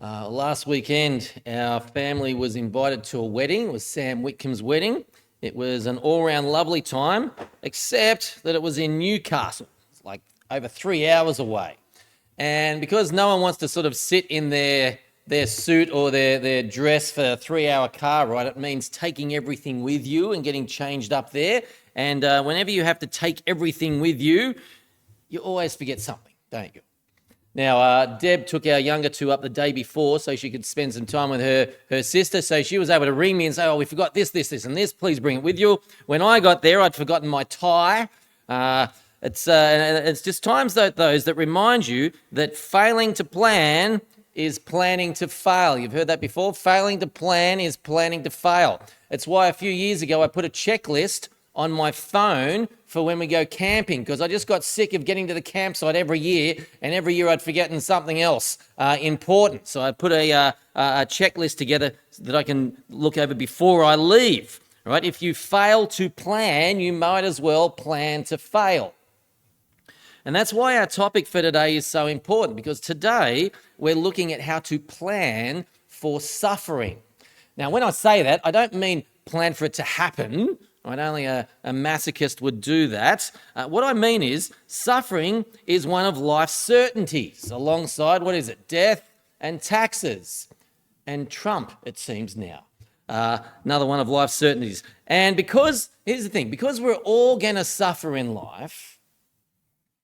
Last weekend, our family was invited to a wedding. It was Sam Whitcomb's wedding. It was an all-round lovely time, except that it was in Newcastle. It's like over 3 hours away. And because no one wants to sort of sit in their suit or their dress for a 3 hour car ride, it means taking everything with you and getting changed up there. And whenever you have to take everything with you, you always forget something, don't you? Now, Deb took our younger two up the day before so she could spend some time with her sister. So she was able to ring me and say, oh, we forgot this, this, this, and this. Please bring it with you. When I got there, I'd forgotten my tie. It's just times like those that remind you that failing to plan is planning to fail. You've heard that before? Failing to plan is planning to fail. It's why a few years ago I put a checklist on my phone for when we go camping, because I just got sick of getting to the campsite every year, and every year I'd forgotten something else important. So I put a checklist together that I can look over before I leave. Right? If you fail to plan, you might as well plan to fail. And that's why our topic for today is so important, because today we're looking at how to plan for suffering. Now, when I say that, I don't mean plan for it to happen. Right? Only a masochist would do that. What I mean is suffering is one of life's certainties alongside, what is it, death and taxes and Trump, it seems now. Another one of life's certainties. And because, here's the thing, because we're all going to suffer in life,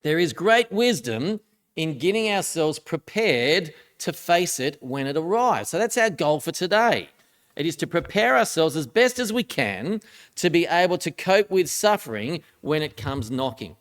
there is great wisdom in getting ourselves prepared to face it when it arrives. So that's our goal for today. It is to prepare ourselves as best as we can to be able to cope with suffering when it comes knocking.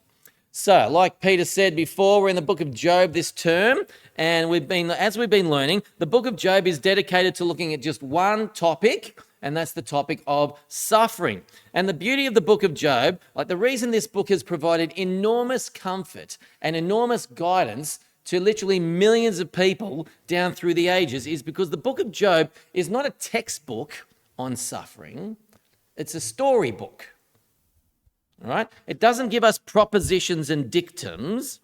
So, like Peter said before, we're in the book of Job this term, and as we've been learning, the book of Job is dedicated to looking at just one topic, and that's the topic of suffering. And the beauty of the book of Job, like the reason this book has provided enormous comfort and enormous guidance to literally millions of people down through the ages, is because the book of Job is not a textbook on suffering, it's a storybook. All right? It doesn't give us propositions and dictums.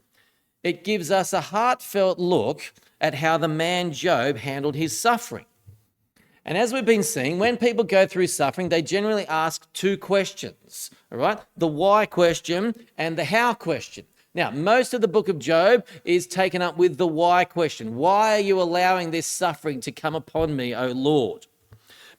It gives us a heartfelt look at how the man Job handled his suffering. And as we've been seeing, when people go through suffering, they generally ask two questions, all right? The why question and the how question. Now, most of the book of Job is taken up with the why question. Why are you allowing this suffering to come upon me, O Lord?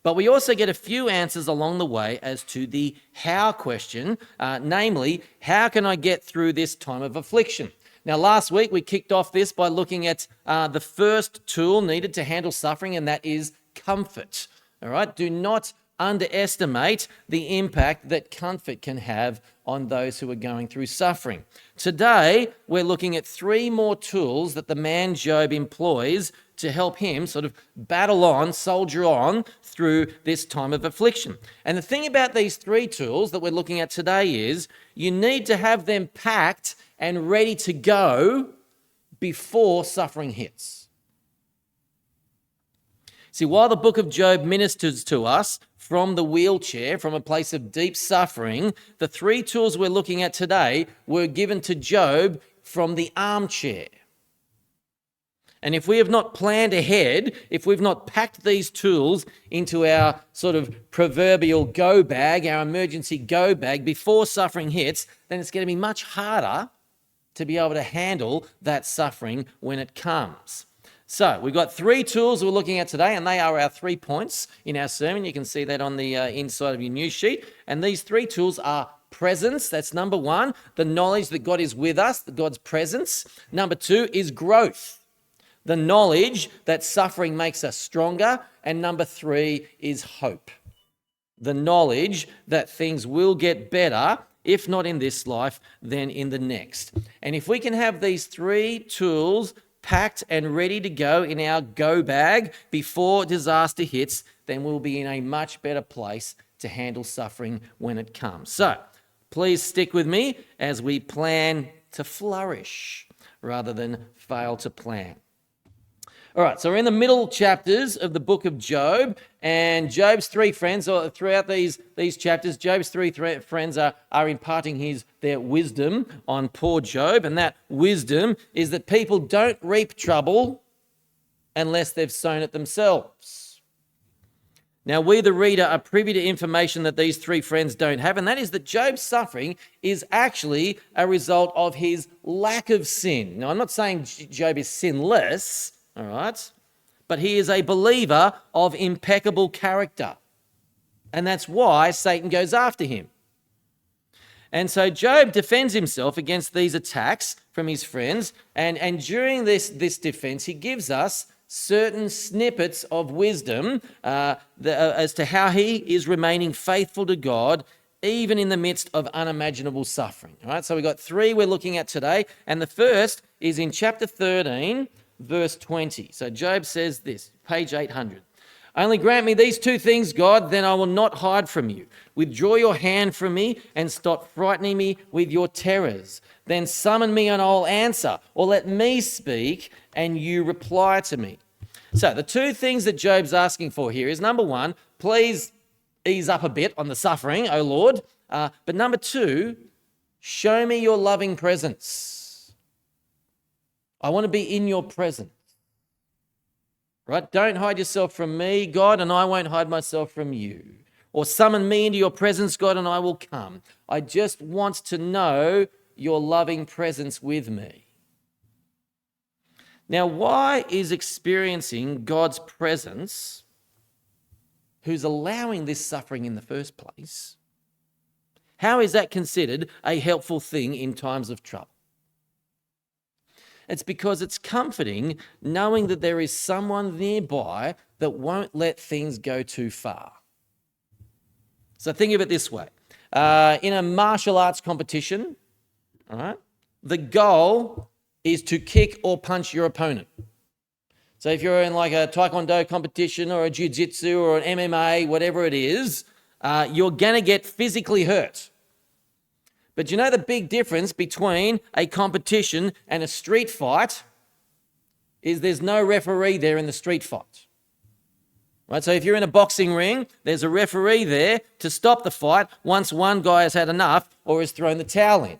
But we also get a few answers along the way as to the how question, namely, how can I get through this time of affliction? Now, last week we kicked off this by looking at the first tool needed to handle suffering, and that is comfort. All right? Do not underestimate the impact that comfort can have on those who are going through suffering. Today, we're looking at three more tools that the man Job employs to help him sort of battle on, soldier on through this time of affliction. And the thing about these three tools that we're looking at today is you need to have them packed and ready to go before suffering hits. See, while the book of Job ministers to us from the wheelchair, from a place of deep suffering, the three tools we're looking at today were given to Job from the armchair. And if we have not planned ahead, if we've not packed these tools into our sort of proverbial go bag, our emergency go bag before suffering hits, then it's going to be much harder to be able to handle that suffering when it comes. So we've got three tools we're looking at today, and they are our 3 points in our sermon. You can see that on the inside of your news sheet. And these three tools are presence, that's number one, the knowledge that God is with us, God's presence. Number two is growth, the knowledge that suffering makes us stronger. And number three is hope, the knowledge that things will get better, if not in this life, then in the next. And if we can have these three tools packed and ready to go in our go bag before disaster hits, then we'll be in a much better place to handle suffering when it comes. So please stick with me as we plan to flourish rather than fail to plan. All right, so we're in the middle chapters of the book of Job, and Job's three friends, or throughout these chapters, Job's three friends are imparting their wisdom on poor Job, and that wisdom is that people don't reap trouble, unless they've sown it themselves. Now, we, the reader, are privy to information that these three friends don't have, and that is that Job's suffering is actually a result of his lack of sin. Now, I'm not saying Job is sinless, all right, but he is a believer of impeccable character, and that's why Satan goes after him. And so Job defends himself against these attacks from his friends, and during this defense, he gives us certain snippets of wisdom as to how he is remaining faithful to God, even in the midst of unimaginable suffering. All right, so we've got three we're looking at today, and the first is in chapter 13, verse 20. So Job says this, page 800. Only grant me these two things, God, then I will not hide from you. Withdraw your hand from me and stop frightening me with your terrors. Then summon me and I'll answer, or let me speak and you reply to me. So the two things that Job's asking for here is, number one, please ease up a bit on the suffering, O Lord. But number two, show me your loving presence. I want to be in your presence. Right? Don't hide yourself from me, God, and I won't hide myself from you. Or summon me into your presence, God, and I will come. I just want to know your loving presence with me. Now, why is experiencing God's presence, who's allowing this suffering in the first place, how is that considered a helpful thing in times of trouble? It's because it's comforting knowing that there is someone nearby that won't let things go too far. So think of it this way. In a martial arts competition, all right, the goal is to kick or punch your opponent. So if you're in like a taekwondo competition or a jiu-jitsu or an MMA, whatever it is, you're going to get physically hurt. But you know the big difference between a competition and a street fight is there's no referee there in the street fight. Right? So if you're in a boxing ring, there's a referee there to stop the fight once one guy has had enough or has thrown the towel in.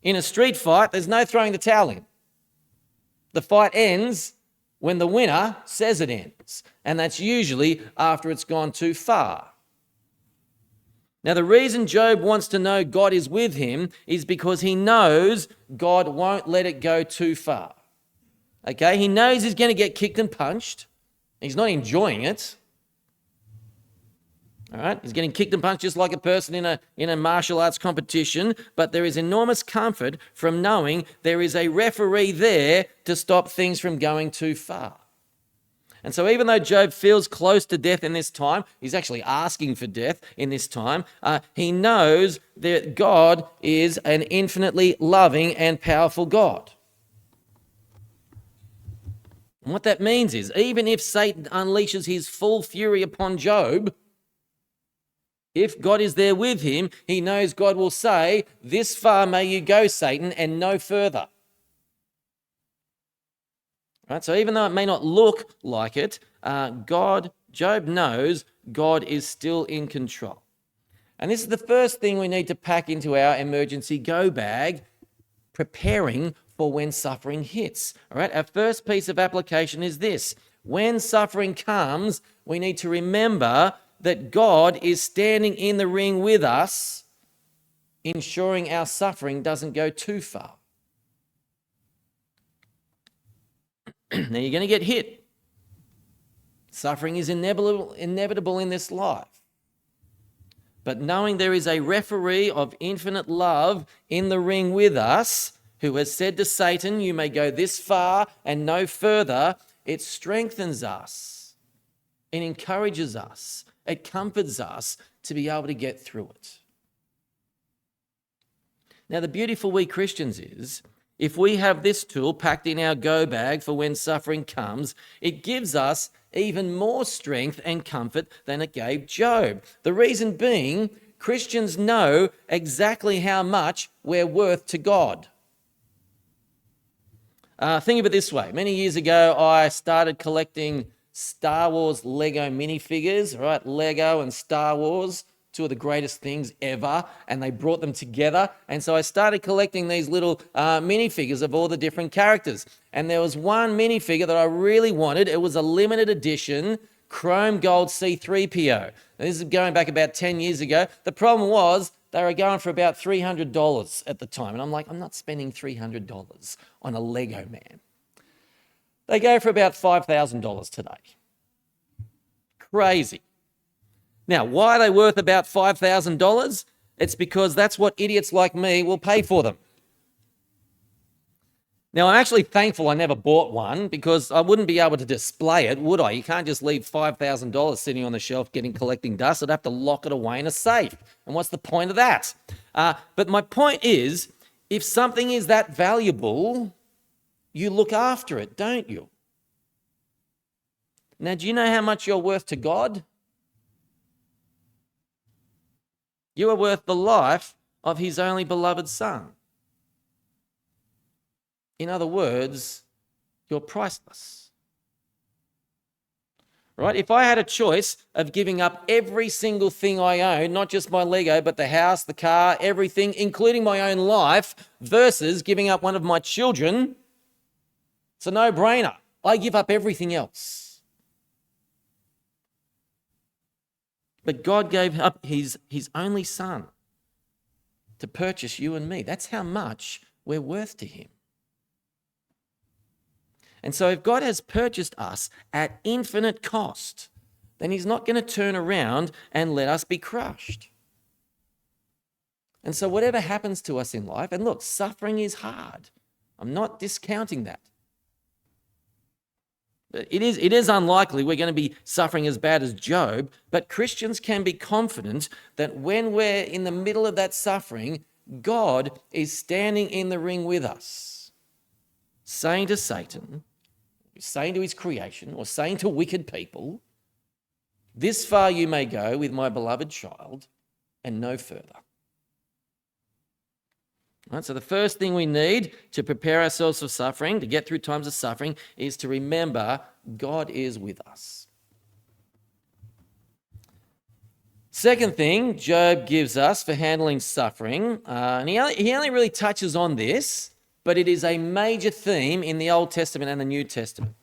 In a street fight, there's no throwing the towel in. The fight ends when the winner says it ends, and that's usually after it's gone too far. Now, the reason Job wants to know God is with him is because he knows God won't let it go too far. Okay? He knows he's going to get kicked and punched. He's not enjoying it. All right? He's getting kicked and punched just like a person in a martial arts competition, but there is enormous comfort from knowing there is a referee there to stop things from going too far. And so even though Job feels close to death in this time, he's actually asking for death in this time, he knows that God is an infinitely loving and powerful God. And what that means is, even if Satan unleashes his full fury upon Job, if God is there with him, he knows God will say, "This far may you go, Satan, and no further." Right? So even though it may not look like it, Job knows God is still in control. And this is the first thing we need to pack into our emergency go bag, preparing for when suffering hits. All right? Our first piece of application is this. When suffering comes, we need to remember that God is standing in the ring with us, ensuring our suffering doesn't go too far. Now, you're going to get hit. Suffering is inevitable in this life. But knowing there is a referee of infinite love in the ring with us, who has said to Satan, "You may go this far and no further," it strengthens us. It encourages us. It comforts us to be able to get through it. Now, the beauty for we Christians is, if we have this tool packed in our go bag for when suffering comes, it gives us even more strength and comfort than it gave Job. The reason being, Christians know exactly how much we're worth to God. Think of it this way. Many years ago, I started collecting Star Wars Lego minifigures, right? Lego and Star Wars, two of the greatest things ever, and they brought them together. And so I started collecting these little minifigures of all the different characters. And there was one minifigure that I really wanted. It was a limited edition chrome gold C3PO. Now, this is going back about 10 years ago. The problem was they were going for about $300 at the time. And I'm like, I'm not spending $300 on a Lego man. They go for about $5,000 today. Crazy. Now, why are they worth about $5,000? It's because that's what idiots like me will pay for them. Now, I'm actually thankful I never bought one because I wouldn't be able to display it, would I? You can't just leave $5,000 sitting on the shelf collecting dust. I'd have to lock it away in a safe. And what's the point of that? But my point is, if something is that valuable, you look after it, don't you? Now, do you know how much you're worth to God? You are worth the life of his only beloved Son. In other words, you're priceless. Right? If I had a choice of giving up every single thing I own, not just my Lego, but the house, the car, everything, including my own life, versus giving up one of my children, it's a no-brainer. I give up everything else. But God gave up his only Son to purchase you and me. That's how much we're worth to him. And so if God has purchased us at infinite cost, then he's not going to turn around and let us be crushed. And so whatever happens to us in life, and look, suffering is hard. I'm not discounting that. It is unlikely we're going to be suffering as bad as Job, but Christians can be confident that when we're in the middle of that suffering, God is standing in the ring with us, saying to Satan, saying to his creation, or saying to wicked people, this far you may go with my beloved child and no further. Right, so the first thing we need to prepare ourselves for suffering, to get through times of suffering, is to remember God is with us. Second thing Job gives us for handling suffering, and he only really touches on this, but it is a major theme in the Old Testament and the New Testament.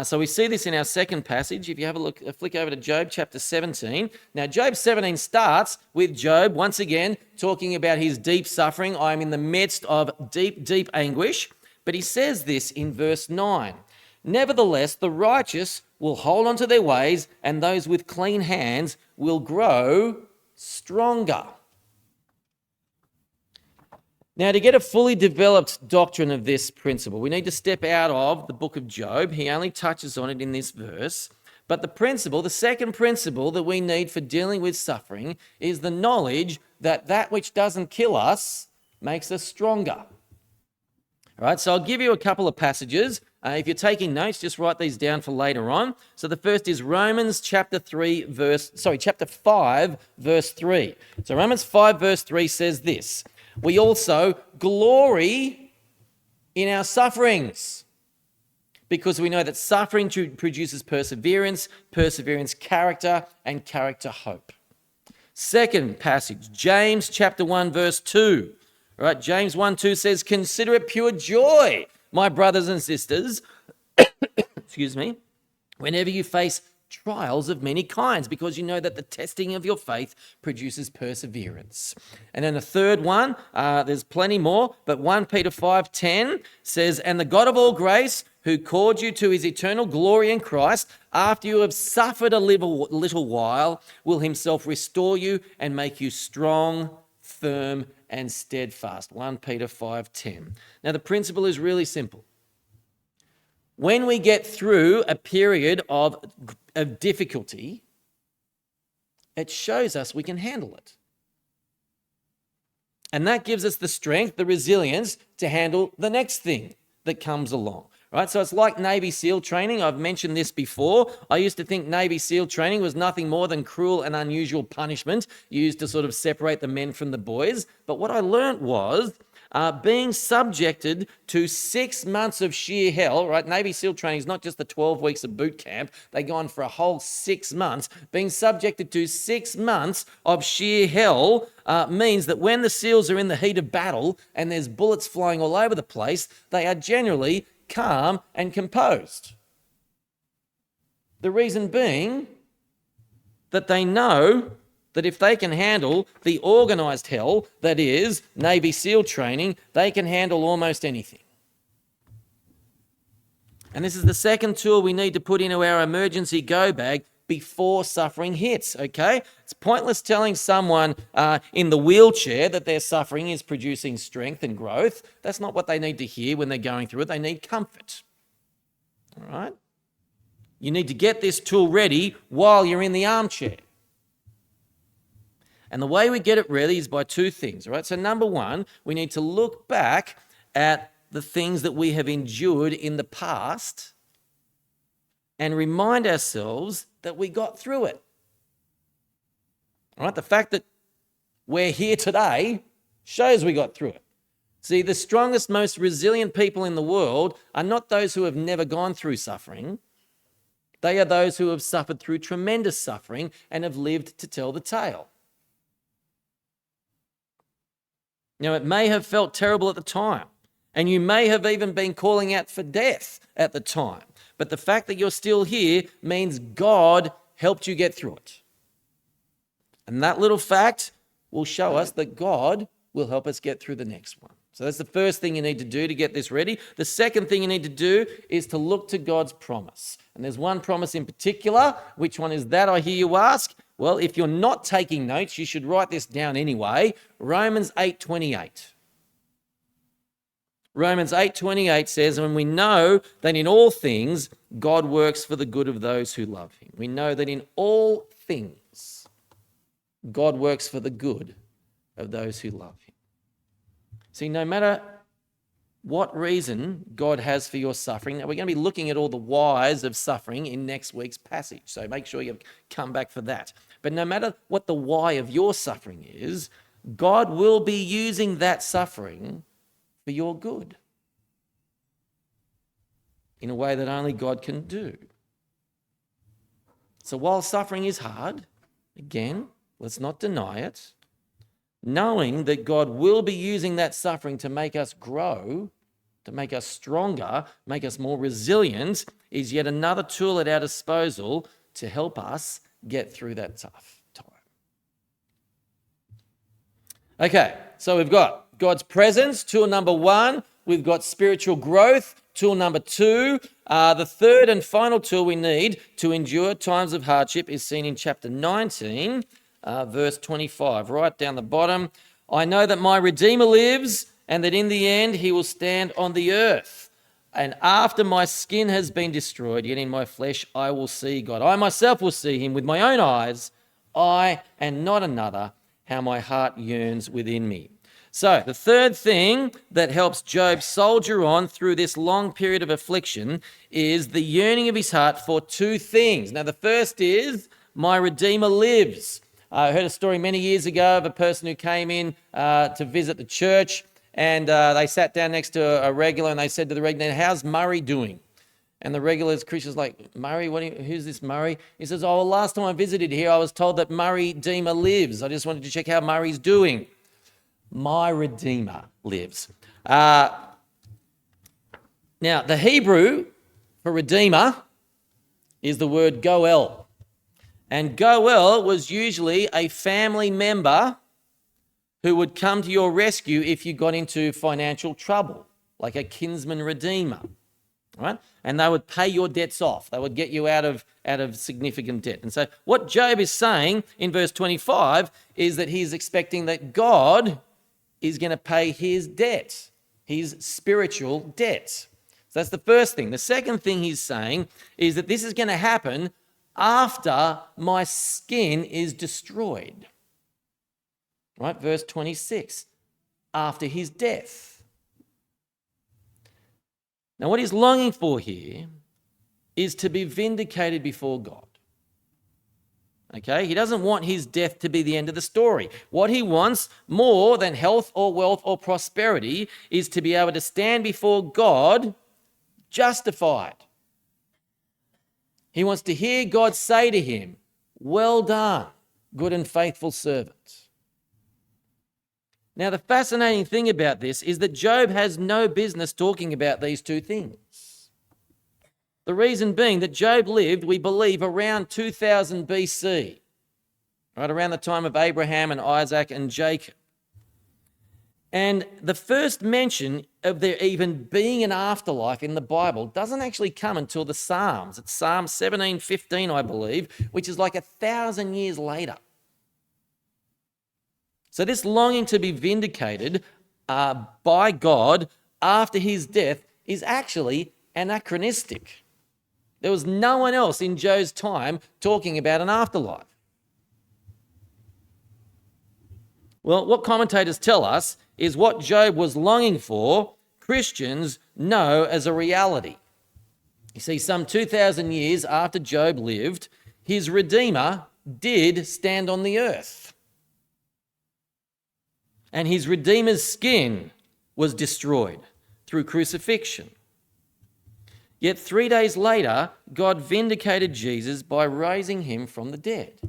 So we see this in our second passage. If you have a flick over to Job chapter 17. Now, Job 17 starts with Job, once again, talking about his deep suffering. I am in the midst of deep, deep anguish. But he says this in verse 9. Nevertheless, the righteous will hold on to their ways, and those with clean hands will grow stronger. Now, to get a fully developed doctrine of this principle, we need to step out of the book of Job. He only touches on it in this verse. But the second principle that we need for dealing with suffering is the knowledge that that which doesn't kill us makes us stronger. All right, so I'll give you a couple of passages. If you're taking notes, just write these down for later on. So the first is Romans chapter 5, verse 3. So Romans 5, verse 3 says this. We also glory in our sufferings because we know that suffering produces perseverance, perseverance character, and character hope. Second passage, James chapter 1, verse 2. All right, James 1:2 says, consider it pure joy, my brothers and sisters, excuse me, whenever you face trials of many kinds, because you know that the testing of your faith produces perseverance. And then the third one, there's plenty more, but 1 Peter 5:10 says, and the God of all grace, who called you to his eternal glory in Christ, after you have suffered a little while, will himself restore you and make you strong, firm, and steadfast. 1 Peter 5:10. Now the principle is really simple. When we get through a period of difficulty, it shows us we can handle it. And that gives us the strength, the resilience to handle the next thing that comes along. Right? So it's like Navy SEAL training. I've mentioned this before. I used to think Navy SEAL training was nothing more than cruel and unusual punishment used to sort of separate the men from the boys. But what I learned was being subjected to 6 months of sheer hell, right? Navy SEAL training is not just the 12 weeks of boot camp. They go on for a whole 6 months. Being subjected to 6 months of sheer hell means that when the SEALs are in the heat of battle and there's bullets flying all over the place, they are generally calm and composed. The reason being that they know that if they can handle the organised hell that is Navy SEAL training, they can handle almost anything. And this is the second tool we need to put into our emergency go bag before suffering hits, okay? It's pointless telling someone in the wheelchair that their suffering is producing strength and growth. That's not what they need to hear when they're going through it. They need comfort, all right? You need to get this tool ready while you're in the armchair. And the way we get it ready is by two things, all right? So number one, we need to look back at the things that we have endured in the past and remind ourselves that we got through it. All right? The fact that we're here today shows we got through it. See, the strongest, most resilient people in the world are not those who have never gone through suffering. They are those who have suffered through tremendous suffering and have lived to tell the tale. Now, it may have felt terrible at the time, and you may have even been calling out for death at the time. But the fact that you're still here means God helped you get through it. And that little fact will show us that God will help us get through the next one. So that's the first thing you need to do to get this ready. The second thing you need to do is to look to God's promise. And there's one promise in particular. Which one is that, I hear you ask? Well, if you're not taking notes, you should write this down anyway. Romans 8:28. Romans 8:28 says, and we know that in all things God works for the good of those who love him. We know that in all things God works for the good of those who love him. See, no matter what reason God has for your suffering, now we're going to be looking at all the whys of suffering in next week's passage, so make sure you come back for that. But no matter what the why of your suffering is, God will be using that suffering for your good in a way that only God can do. So while suffering is hard, again, let's not deny it. Knowing that God will be using that suffering to make us grow, to make us stronger, make us more resilient, is yet another tool at our disposal to help us get through that tough time. Okay, so we've got God's presence, tool number one. We've got spiritual growth, tool number two. The third and final tool we need to endure times of hardship is seen in chapter 19, verse 25, right down the bottom. I know that my Redeemer lives and that in the end he will stand on the earth. And after my skin has been destroyed, yet in my flesh I will see God. I myself will see him with my own eyes, I and not another, how my heart yearns within me. So the third thing that helps Job soldier on through this long period of affliction is the yearning of his heart for two things. Now the first is, my Redeemer lives. I heard a story many years ago of a person who came in to visit the church, and they sat down next to a regular and they said to the regular, how's Murray doing? And the regular's Christian's like, Murray, who's this Murray? He says, oh, well, last time I visited here, I was told that Murray Redeemer lives. I just wanted to check how Murray's doing. My Redeemer lives. Now, the Hebrew for Redeemer is the word goel. And goel was usually a family member who would come to your rescue if you got into financial trouble, like a kinsman redeemer, right? And they would pay your debts off. They would get you out of significant debt. And so what Job is saying in verse 25 is that he's expecting that God is going to pay his debt, his spiritual debt. So that's the first thing. The second thing he's saying is that this is going to happen after my skin is destroyed. Right, verse 26, after his death. Now, what he's longing for here is to be vindicated before God. Okay, he doesn't want his death to be the end of the story. What he wants more than health or wealth or prosperity is to be able to stand before God justified. He wants to hear God say to him, "Well done, good and faithful servant." Now, the fascinating thing about this is that Job has no business talking about these two things. The reason being that Job lived, we believe, around 2000 BC, right around the time of Abraham and Isaac and Jacob. And the first mention of there even being an afterlife in the Bible doesn't actually come until the Psalms. It's Psalm 17:15, I believe, which is like 1,000 years later. So this longing to be vindicated by God after his death is actually anachronistic. There was no one else in Job's time talking about an afterlife. Well, what commentators tell us is what Job was longing for, Christians know as a reality. You see, some 2,000 years after Job lived, his Redeemer did stand on the earth. And his Redeemer's skin was destroyed through crucifixion. Yet 3 days later, God vindicated Jesus by raising him from the dead.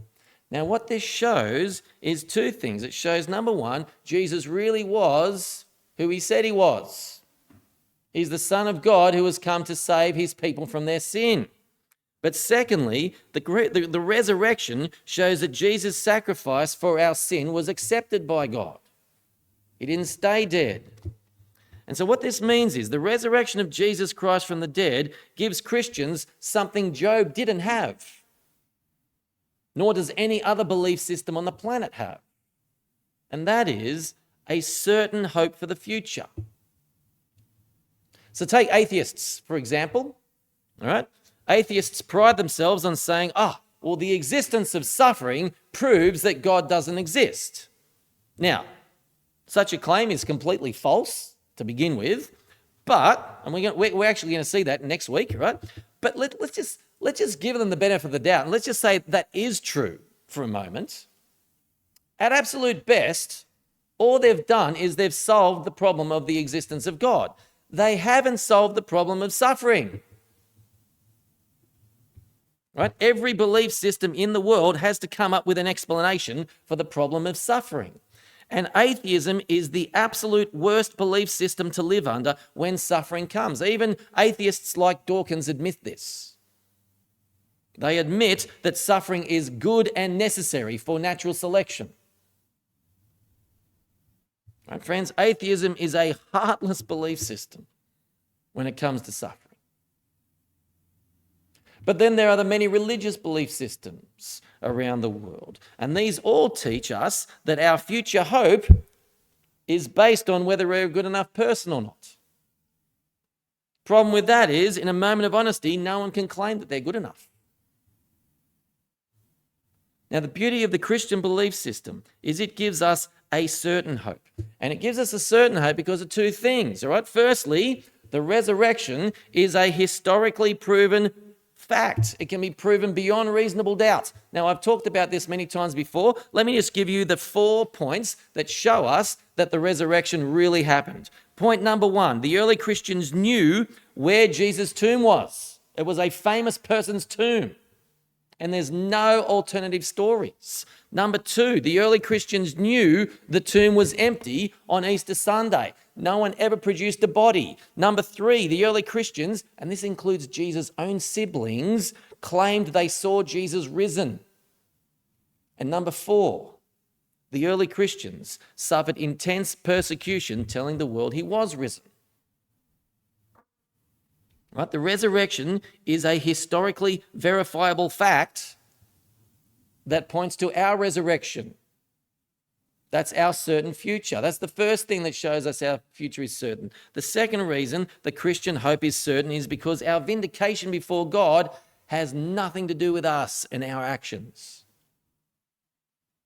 Now, what this shows is two things. It shows, number one, Jesus really was who he said he was. He's the Son of God who has come to save his people from their sin. But secondly, the resurrection shows that Jesus' sacrifice for our sin was accepted by God. He didn't stay dead. And so what this means is the resurrection of Jesus Christ from the dead gives Christians something Job didn't have, nor does any other belief system on the planet have. And that is a certain hope for the future. So take atheists, for example. All right? Atheists pride themselves on saying, well, the existence of suffering proves that God doesn't exist. Now, such a claim is completely false to begin with, but, and we're actually going to see that next week, right? But let's just give them the benefit of the doubt, and let's just say that is true for a moment. At absolute best, all they've done is they've solved the problem of the existence of God. They haven't solved the problem of suffering. Right? Every belief system in the world has to come up with an explanation for the problem of suffering. And atheism is the absolute worst belief system to live under when suffering comes. Even atheists like Dawkins admit this. They admit that suffering is good and necessary for natural selection. Right, friends, atheism is a heartless belief system when it comes to suffering. But then there are the many religious belief systems around the world. And these all teach us that our future hope is based on whether we're a good enough person or not. Problem with that is, in a moment of honesty, no one can claim that they're good enough. Now, the beauty of the Christian belief system is it gives us a certain hope. And it gives us a certain hope because of two things, all right? Firstly, the resurrection is a historically proven fact. It can be proven beyond reasonable doubt. Now, I've talked about this many times before. Let me just give you the 4 points that show us that the resurrection really happened. Point number 1, the early Christians knew where Jesus' tomb was. It was a famous person's tomb, and there's no alternative stories. Number 2, the early Christians knew the tomb was empty on Easter Sunday. No one ever produced a body. Number 3, the early Christians, and this includes Jesus' own siblings, claimed they saw Jesus risen. And number 4, the early Christians suffered intense persecution telling the world he was risen. Right? The resurrection is a historically verifiable fact that points to our resurrection. That's our certain future. That's the first thing that shows us our future is certain. The second reason the Christian hope is certain is because our vindication before God has nothing to do with us and our actions.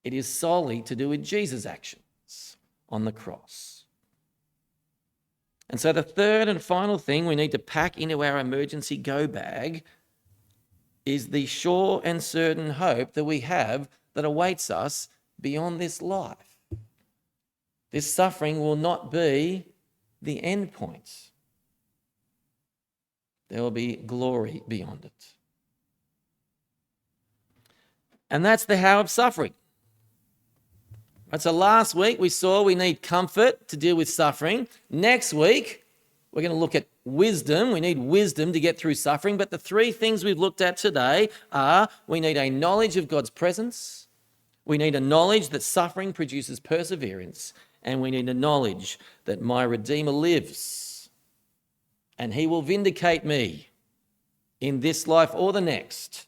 It is solely to do with Jesus' actions on the cross. And so the third and final thing we need to pack into our emergency go bag is the sure and certain hope that we have that awaits us beyond this life. This suffering will not be the end point. There will be glory beyond it. And that's the how of suffering. Right, so last week we saw we need comfort to deal with suffering. Next week we're going to look at wisdom. We need wisdom to get through suffering. But the three things we've looked at today are we need a knowledge of God's presence, we need a knowledge that suffering produces perseverance, and we need a knowledge that my Redeemer lives and he will vindicate me in this life or the next.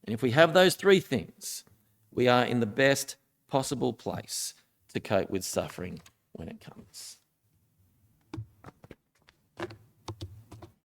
And if we have those three things, we are in the best possible place to cope with suffering when it comes.